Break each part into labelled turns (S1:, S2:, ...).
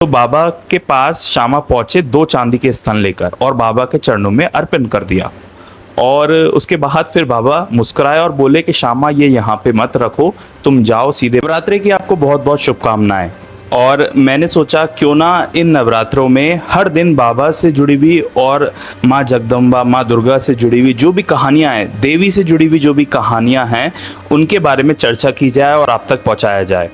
S1: तो बाबा के पास श्यामा पहुंचे 2 चांदी के स्तन लेकर और बाबा के चरणों में अर्पण कर दिया। और उसके बाद फिर बाबा मुस्कुराए और बोले कि श्यामा ये यहाँ पे मत रखो, तुम जाओ सीधे। नवरात्रि की आपको बहुत बहुत शुभकामनाएं। और मैंने सोचा क्यों ना इन नवरात्रों में हर दिन बाबा से जुड़ी हुई और माँ जगदम्बा, माँ दुर्गा से जुड़ी हुई जो भी कहानियाँ हैं, देवी से जुड़ी हुई जो भी कहानियाँ हैं, उनके बारे में चर्चा की जाए और आप तक पहुँचाया जाए।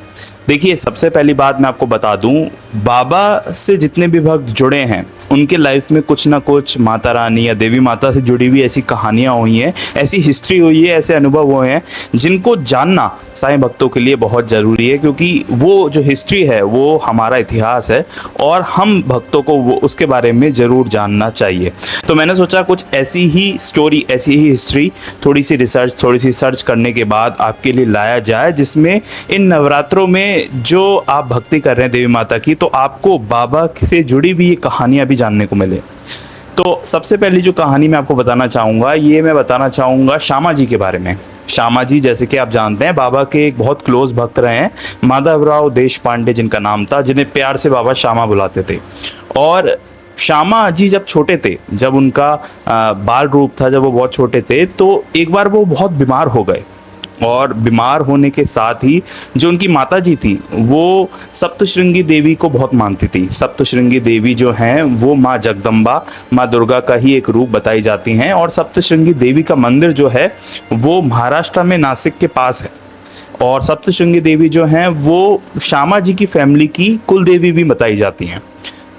S1: देखिए, सबसे पहली बात मैं आपको बता दूं, बाबा से जितने भी भक्त जुड़े हैं उनके लाइफ में कुछ ना कुछ माता रानी या देवी माता से जुड़ी हुई ऐसी कहानियां हुई हैं, ऐसी हिस्ट्री हुई है, ऐसे अनुभव हुए हैं जिनको जानना साईं भक्तों के लिए बहुत ज़रूरी है, क्योंकि वो जो हिस्ट्री है वो हमारा इतिहास है और हम भक्तों को वो उसके बारे में ज़रूर जानना चाहिए। तो मैंने सोचा कुछ ऐसी ही स्टोरी, ऐसी ही हिस्ट्री, थोड़ी सी सर्च करने के बाद आपके लिए लाया जाए, जिसमें इन नवरात्रों में जो आप भक्ति कर रहे हैं देवी माता की, तो आपको बाबा से जुड़ी हुई ये कहानियां भी जानने को मिले। तो सबसे पहली जो कहानी मैं आपको बताना चाहूँगा, ये मैं बताना चाहूँगा श्यामा जी के बारे में। श्यामा जी, जैसे कि आप जानते हैं, बाबा के एक बहुत क्लोज भक्त रहे हैं, माधवराव देशपांडे जिनका नाम था, जिन्हें प्यार से बाबा श्यामा बुलाते थे। और श्यामा जी जब छोटे थे, जब उनका बाल रूप था, जब वो बहुत छोटे थे, तो एक बार वो बहुत बीमार हो गए। और बीमार होने के साथ ही जो उनकी माता जी थी वो सप्तशृंगी देवी को बहुत मानती थी। सप्तशृंगी देवी जो हैं वो माँ जगदम्बा, माँ दुर्गा का ही एक रूप बताई जाती हैं। और सप्तशृंगी देवी का मंदिर जो है वो महाराष्ट्र में नासिक के पास है। और सप्तशृंगी देवी जो हैं वो श्यामा जी की फैमिली की कुल देवी भी बताई जाती हैं।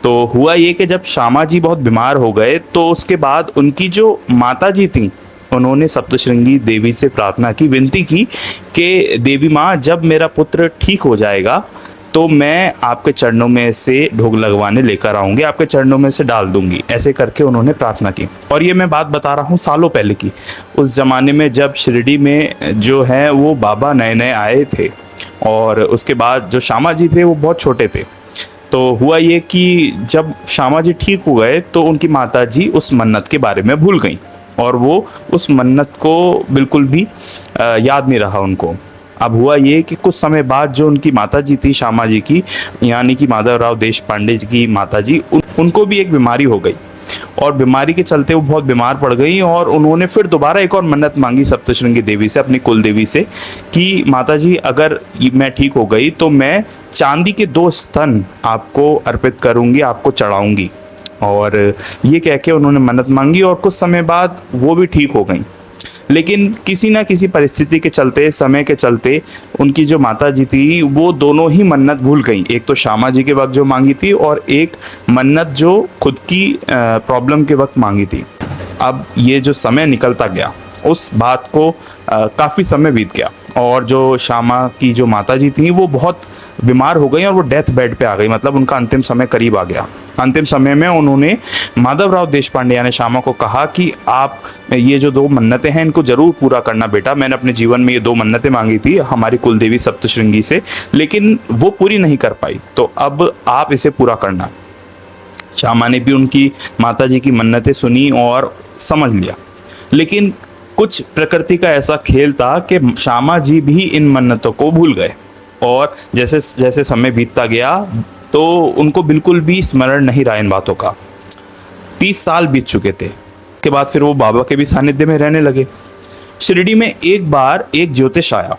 S1: तो हुआ ये कि जब श्यामा जी बहुत बीमार हो गए तो उसके बाद उनकी जो माता जी थी उन्होंने सप्तशृंगी देवी से प्रार्थना की, विनती की कि देवी माँ, जब मेरा पुत्र ठीक हो जाएगा तो मैं आपके चरणों में से ढोग लगवाने लेकर आऊँगी, आपके चरणों में से डाल दूंगी। ऐसे करके उन्होंने प्रार्थना की। और ये मैं बात बता रहा हूँ सालों पहले की, उस ज़माने में जब शिरडी में जो है वो बाबा नए नए आए थे और उसके बाद जो श्यामा जी थे वो बहुत छोटे थे। तो हुआ ये कि जब श्यामा जी ठीक हो गए तो उनकी माता जी उस मन्नत के बारे में भूल गई और वो उस मन्नत को बिल्कुल भी याद नहीं रहा उनको। अब हुआ ये कि कुछ समय बाद जो उनकी माता जी थी श्यामा जी की, यानी कि माधवराव देशपांडे जी की माता जी, उनको भी एक बीमारी हो गई और बीमारी के चलते वो बहुत बीमार पड़ गई। और उन्होंने फिर दोबारा एक और मन्नत मांगी सप्तशृंगी देवी से, अपनी कुल देवी से, कि माता जी अगर मैं ठीक हो गई तो मैं चांदी के 2 स्तन आपको अर्पित करूँगी, आपको चढ़ाऊँगी। और ये कह के उन्होंने मन्नत मांगी और कुछ समय बाद वो भी ठीक हो गई। लेकिन किसी ना किसी परिस्थिति के चलते, समय के चलते, उनकी जो माता जी थी वो दोनों ही मन्नत भूल गई। एक तो श्यामा जी के वक्त जो मांगी थी और एक मन्नत जो खुद की प्रॉब्लम के वक्त मांगी थी। अब ये जो समय निकलता गया, उस बात को काफ़ी समय बीत गया और जो श्यामा की जो माता जी थी वो बहुत बीमार हो गई और वो डेथ बेड पे आ गई, मतलब उनका अंतिम समय करीब आ गया। अंतिम समय में उन्होंने माधवराव देशपांडे यानी श्यामा को कहा कि आप ये जो 2 मन्नतें हैं इनको ज़रूर पूरा करना बेटा। मैंने अपने जीवन में ये 2 मन्नतें मांगी थी हमारी कुलदेवी सप्तशृंगी से, लेकिन वो पूरी नहीं कर पाई, तो अब आप इसे पूरा करना। श्यामा ने भी उनकी माता जी की मन्नतें सुनी और समझ लिया, लेकिन कुछ प्रकृति का ऐसा खेल था कि श्यामा जी भी इन मन्नतों को भूल गए। और जैसे जैसे समय बीतता गया तो उनको बिल्कुल भी स्मरण नहीं रहा इन बातों का। 30 साल बीत चुके थे के बाद फिर वो बाबा के भी सानिध्य में रहने लगे। शिरडी में एक बार एक ज्योतिष आया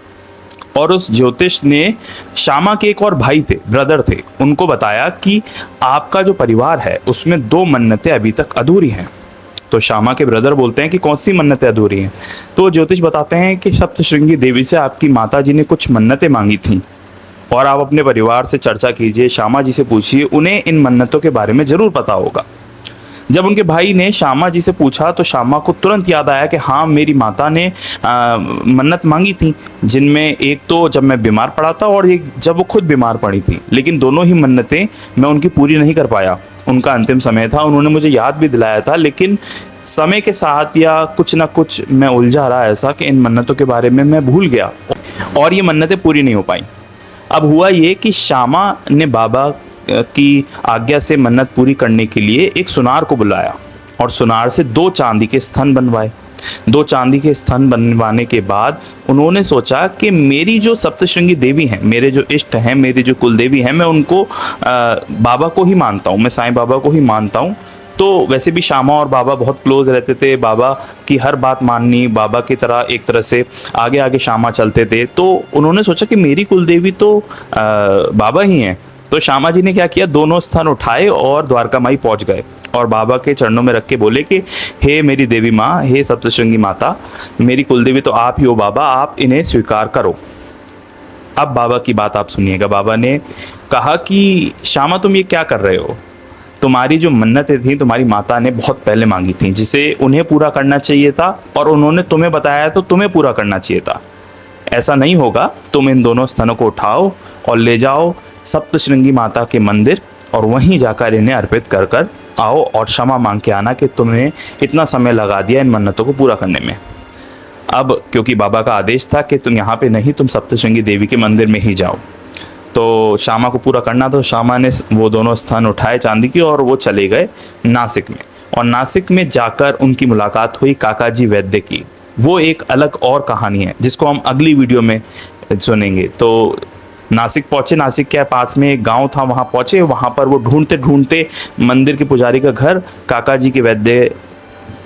S1: और उस ज्योतिष ने श्यामा के एक और भाई थे, ब्रदर थे, उनको बताया कि आपका जो परिवार है उसमें 2 मन्नतें अभी तक अधूरी हैं। तो श्यामा के ब्रदर बोलते हैं कि कौन सी मन्नतें अधूरी हैं? तो ज्योतिष बताते हैं कि सप्तशृंगी देवी से आपकी माता जी ने कुछ मन्नतें मांगी थीं और आप अपने परिवार से चर्चा कीजिए, श्यामा जी से पूछिए, उन्हें इन मन्नतों के बारे में ज़रूर पता होगा। जब उनके भाई ने श्यामा जी से पूछा तो श्यामा को तुरंत याद आया कि हाँ, मेरी माता ने मन्नत मांगी थी, जिनमें एक तो जब मैं बीमार पड़ा था और एक जब वो खुद बीमार पड़ी थी, लेकिन दोनों ही मन्नतें मैं उनकी पूरी नहीं कर पाया। उनका अंतिम समय था, उन्होंने मुझे याद भी दिलाया था, लेकिन समय के साथ या कुछ ना कुछ मैं उलझा रहा ऐसा कि इन मन्नतों के बारे में मैं भूल गया और ये मन्नतें पूरी नहीं हो पाई। अब हुआ ये कि श्यामा ने बाबा की आज्ञा से मन्नत पूरी करने के लिए एक सुनार को बुलाया और सुनार से 2 चांदी के स्तन बनवाए। दो चांदी के स्तन बनवाने के बाद उन्होंने सोचा कि मेरी जो सप्तशृंगी देवी हैं, मेरे जो इष्ट हैं, मेरी जो कुल देवी हैं, मैं उनको बाबा को ही मानता हूँ, मैं साईं बाबा को ही मानता हूँ। तो वैसे भी श्यामा और बाबा बहुत क्लोज रहते थे, बाबा की हर बात माननी, बाबा की तरह एक तरह से आगे आगे श्यामा चलते थे। तो उन्होंने सोचा कि मेरी कुल देवी तो बाबा ही हैं। तो श्यामा जी ने क्या किया, दोनों स्थान उठाए और द्वारका माई पहुंच गए और बाबा के चरणों में रख के बोले कि हे मेरी देवी माँ, हे सप्तशृंगी माता, मेरी कुलदेवी तो आप ही हो बाबा, आप इन्हें स्वीकार करो। अब बाबा की बात आप सुनिएगा। बाबा ने कहा कि श्यामा तुम ये क्या कर रहे हो, तुम्हारी जो मन्नतें थी तुम्हारी माता ने बहुत पहले मांगी थी, जिसे उन्हें पूरा करना चाहिए था और उन्होंने तुम्हें बताया तो तुम्हें पूरा करना चाहिए था। ऐसा नहीं होगा, तुम इन दोनों स्तनों को उठाओ और ले जाओ सप्तशृंगी माता के मंदिर और वहीं जाकर इन्हें अर्पित कर कर आओ और क्षमा मांग के आना कि तुमने इतना समय लगा दिया इन मन्नतों को पूरा करने में। अब क्योंकि बाबा का आदेश था कि तुम यहाँ पे नहीं, तुम सप्तशृंगी देवी के मंदिर में ही जाओ, तो श्यामा को पूरा करना। तो श्यामा ने वो दोनों स्थान उठाए चांदी की और वो चले गए नासिक में। और नासिक में जाकर उनकी मुलाकात हुई काकाजी वैद्य की। वो एक अलग और कहानी है जिसको हम अगली वीडियो में सुनेंगे। तो नासिक पहुँचे, नासिक के पास में एक गांव था, वहाँ पहुँचे। वहाँ पर वो ढूंढते ढूंढते मंदिर के पुजारी का घर, काकाजी के वैद्य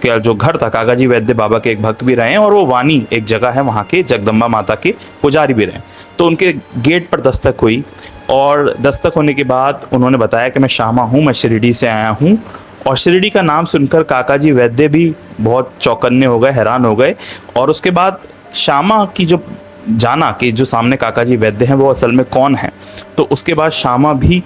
S1: का जो घर था, काकाजी वैद्य बाबा के एक भक्त भी रहे हैं और वो वानी एक जगह है, वहाँ के जगदम्बा माता के पुजारी भी रहे। तो उनके गेट पर दस्तक हुई और दस्तक होने के बाद उन्होंने बताया कि मैं श्यामा हूँ, मैं शिरडी से आया हूँ। और शिरडी का नाम सुनकर काकाजी वैद्य भी बहुत चौकन्ने हो गए, हैरान हो गए। और उसके बाद श्यामा की जो जाना कि जो सामने काकाजी वैद्य हैं वो असल में कौन है, तो उसके बाद श्यामा भी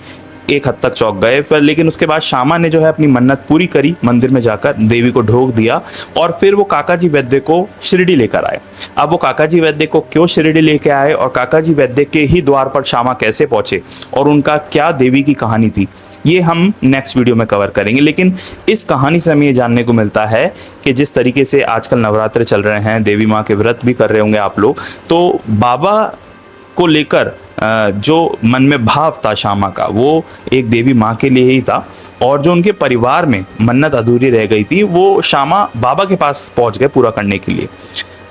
S1: एक हद तक चौंक गए। फिर लेकिन उसके बाद श्यामा ने जो है अपनी मन्नत पूरी करी, मंदिर में जाकर देवी को ढोक दिया और फिर वो काकाजी वैद्य को शिरडी लेकर आए। अब वो काकाजी वैद्य को क्यों शिरडी लेके आए और काकाजी वैद्य के ही द्वार पर श्यामा कैसे पहुंचे और उनका क्या देवी की कहानी थी, ये हम नेक्स्ट वीडियो में कवर करेंगे। लेकिन इस कहानी से हमें ये जानने को मिलता है कि जिस तरीके से आजकल नवरात्र चल रहे हैं, देवी माँ के व्रत भी कर रहे होंगे आप लोग, तो बाबा को लेकर जो मन में भाव था श्यामा का, वो एक देवी माँ के लिए ही था। और जो उनके परिवार में मन्नत अधूरी रह गई थी, वो श्यामा बाबा के पास पहुँच गए पूरा करने के लिए।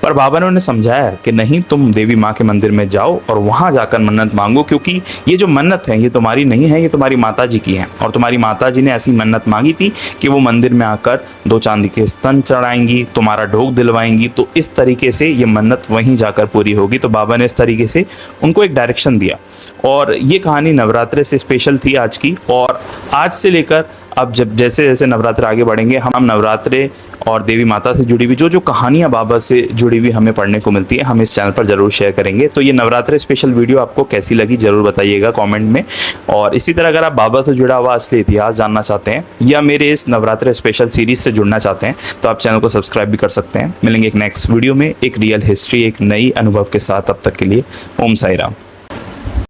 S1: पर बाबा ने उन्हें समझाया कि नहीं, तुम देवी माँ के मंदिर में जाओ और वहाँ जाकर मन्नत मांगो, क्योंकि ये जो मन्नत है ये तुम्हारी नहीं है, ये तुम्हारी माता जी की है। और तुम्हारी माता जी ने ऐसी मन्नत मांगी थी कि वो मंदिर में आकर दो चांदी के स्तन चढ़ाएंगी, तुम्हारा ढोक दिलवाएंगी, तो इस तरीके से ये मन्नत वहीं जाकर पूरी होगी। तो बाबा ने इस तरीके से उनको एक डायरेक्शन दिया और ये कहानी नवरात्रे से स्पेशल थी आज की। और आज से लेकर अब जब जैसे जैसे नवरात्र आगे बढ़ेंगे, हम नवरात्रे और देवी माता से जुड़ी हुई जो कहानियाँ बाबा से जुड़ी हुई हमें पढ़ने को मिलती है, हम इस चैनल पर ज़रूर शेयर करेंगे। तो ये नवरात्रे स्पेशल वीडियो आपको कैसी लगी ज़रूर बताइएगा कमेंट में। और इसी तरह अगर आप बाबा से जुड़ा हुआ असली इतिहास जानना चाहते हैं या मेरे इस नवरात्रे स्पेशल सीरीज से जुड़ना चाहते हैं, तो आप चैनल को सब्सक्राइब भी कर सकते हैं। मिलेंगे एक नेक्स्ट वीडियो में एक रियल हिस्ट्री, एक नई अनुभव के साथ। तब तक के लिए ओम साई राम।